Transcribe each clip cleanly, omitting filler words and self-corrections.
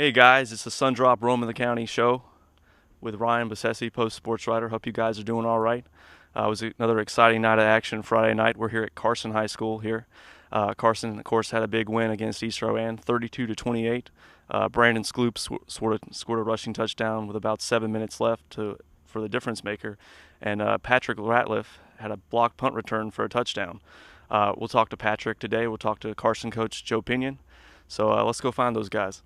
Hey guys, it's the Sundrop Rome in the County show with Ryan Bisesi, post sports writer. Hope you guys are doing all right. It was another exciting night of action Friday night. We're here at Carson High School here. Carson, of course, had a big win against East Rowan, 32-28. Brandon Skloop scored a rushing touchdown with about 7 minutes left for the difference maker, and Patrick Ratliff had a blocked punt return for a touchdown. We'll talk to Patrick today. We'll talk to Carson coach Joe Pinyan. So let's go find those guys.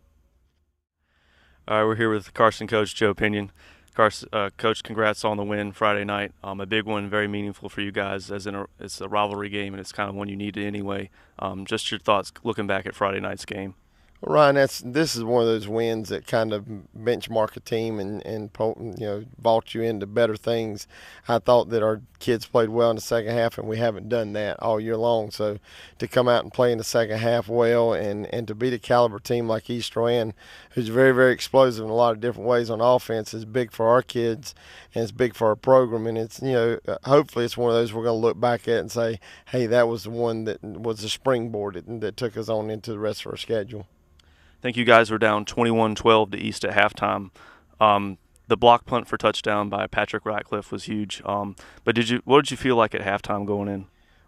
All right, we're here with Carson coach Joe Pinyan. Coach, congrats on the win Friday night. A big one, very meaningful for you guys, it's a rivalry game, and it's kind of one you needed anyway. Just your thoughts looking back at Friday night's game. Well, Ryan, this is one of those wins that kind of benchmark a team and vault you into better things. I thought that our kids played well in the second half, and we haven't done that all year long. So to come out and play in the second half well and to beat a caliber team like East Rowan, who's very, very explosive in a lot of different ways on offense, is big for our kids and it's big for our program. And it's, hopefully it's one of those we're going to look back at and say, hey, that was the one that was the springboard that took us on into the rest of our schedule. I think you guys were down 21-12 to East at halftime. The block punt for touchdown by Patrick Ratliff was huge. But what did you feel like at halftime going in?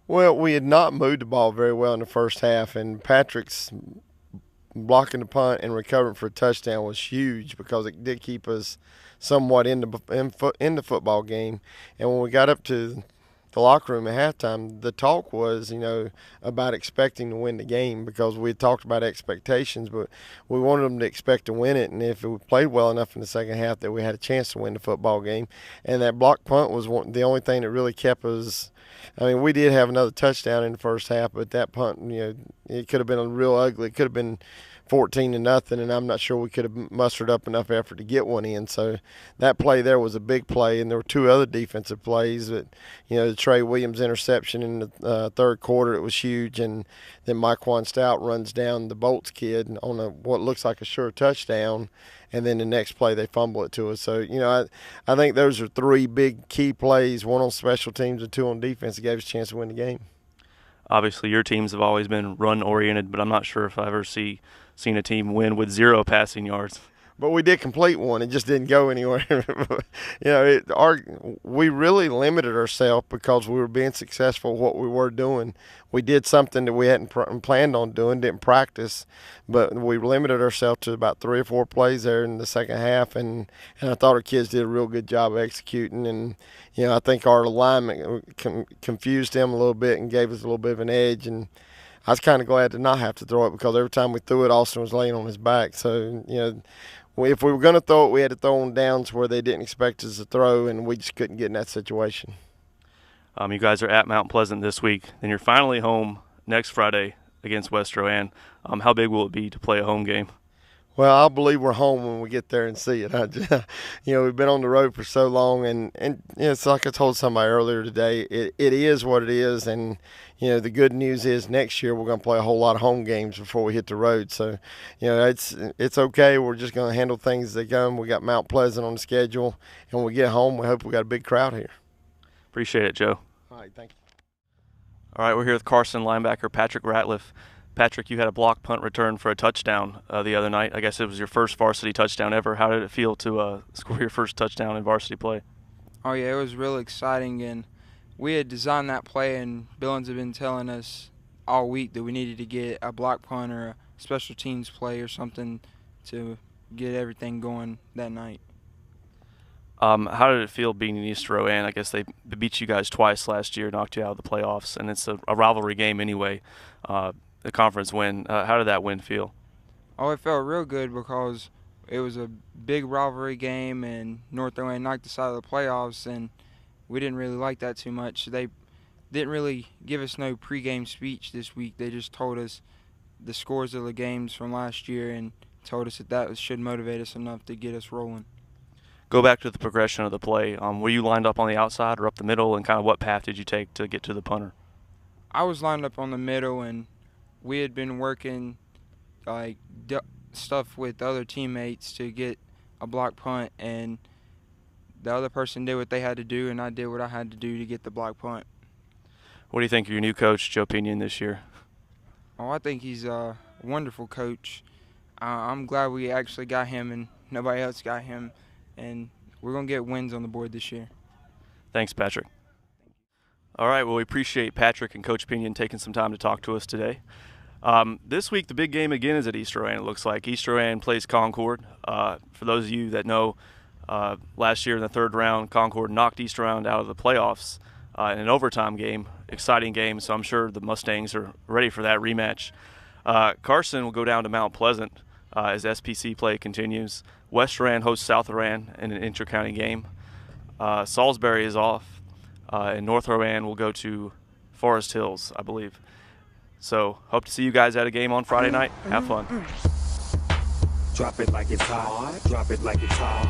Well, we had not moved the ball very well in the first half, and Patrick's blocking the punt and recovering for a touchdown was huge because it did keep us somewhat in the football game. And when we got up to the locker room at halftime, the talk was, about expecting to win the game because we had talked about expectations, but we wanted them to expect to win it. And if we played well enough in the second half, that we had a chance to win the football game. And that block punt was the only thing that really kept us. I mean, we did have another touchdown in the first half, but that punt, it could have been real ugly. It could have been 14-0, and I'm not sure we could have mustered up enough effort to get one in. So that play there was a big play, and there were two other defensive plays. But the Trey Williams interception in the third quarter, it was huge, and then Myquan Stout runs down the Bolts kid on what looks like a sure touchdown, and then the next play they fumble it to us. So I think those are three big key plays: one on special teams and two on defense that gave us a chance to win the game. Obviously, your teams have always been run-oriented, but I'm not sure if I've ever seen a team win with 0 passing yards. But we did complete one. It just didn't go anywhere. We really limited ourselves because we were being successful at what we were doing. We did something that we hadn't planned on doing, didn't practice, but we limited ourselves to about 3 or 4 plays there in the second half, and I thought our kids did a real good job of executing. And I think our alignment confused them a little bit and gave us a little bit of an edge. And I was kind of glad to not have to throw it because every time we threw it, Austin was laying on his back. So, if we were going to throw it, we had to throw on downs where they didn't expect us to throw, and we just couldn't get in that situation. You guys are at Mount Pleasant this week. Then you're finally home next Friday against West Rowan. How big will it be to play a home game? Well, I believe we're home when we get there and see it. We've been on the road for so long, and it's like I told somebody earlier today, it is what it is, and the good news is next year we're going to play a whole lot of home games before we hit the road. So, it's okay. We're just going to handle things as they come. We got Mount Pleasant on the schedule, and when we get home, we hope we got a big crowd here. Appreciate it, Joe. All right, thank you. All right, we're here with Carson linebacker Patrick Ratliff. Patrick, you had a block punt return for a touchdown the other night. I guess it was your first varsity touchdown ever. How did it feel to score your first touchdown in varsity play? Oh, yeah, it was really exciting, and we had designed that play, and Billings had been telling us all week that we needed to get a block punt or a special teams play or something to get everything going that night. How did it feel being in East Rowan? I guess they beat you guys twice last year, knocked you out of the playoffs, and it's a rivalry game anyway. The conference win. How did that win feel? Oh, it felt real good because it was a big rivalry game, and North Rowan knocked us out of the playoffs, and we didn't really like that too much. They didn't really give us no pregame speech this week. They just told us the scores of the games from last year and told us that should motivate us enough to get us rolling. Go back to the progression of the play. Were you lined up on the outside or up the middle, and kind of what path did you take to get to the punter? I was lined up on the middle, and we had been working stuff with other teammates to get a block punt, and the other person did what they had to do, and I did what I had to do to get the block punt. What do you think of your new coach, Joe Pinyan, this year? Oh, I think he's a wonderful coach. I'm glad we actually got him and nobody else got him, and we're going to get wins on the board this year. Thanks, Patrick. All right, well, we appreciate Patrick and Coach Pinyan taking some time to talk to us today. This week, the big game again is at East Rowan, it looks like. East Rowan plays Concord. For those of you that know, last year in the third round, Concord knocked East Rowan out of the playoffs in an overtime game, exciting game, so I'm sure the Mustangs are ready for that rematch. Carson will go down to Mount Pleasant as SPC play continues. West Rowan hosts South Rowan in an inter-county game. Salisbury is off, and North Rowan will go to Forest Hills, I believe. So hope to see you guys at a game on Friday night. Have fun. Drop it like it's hot. Drop it like it's hot.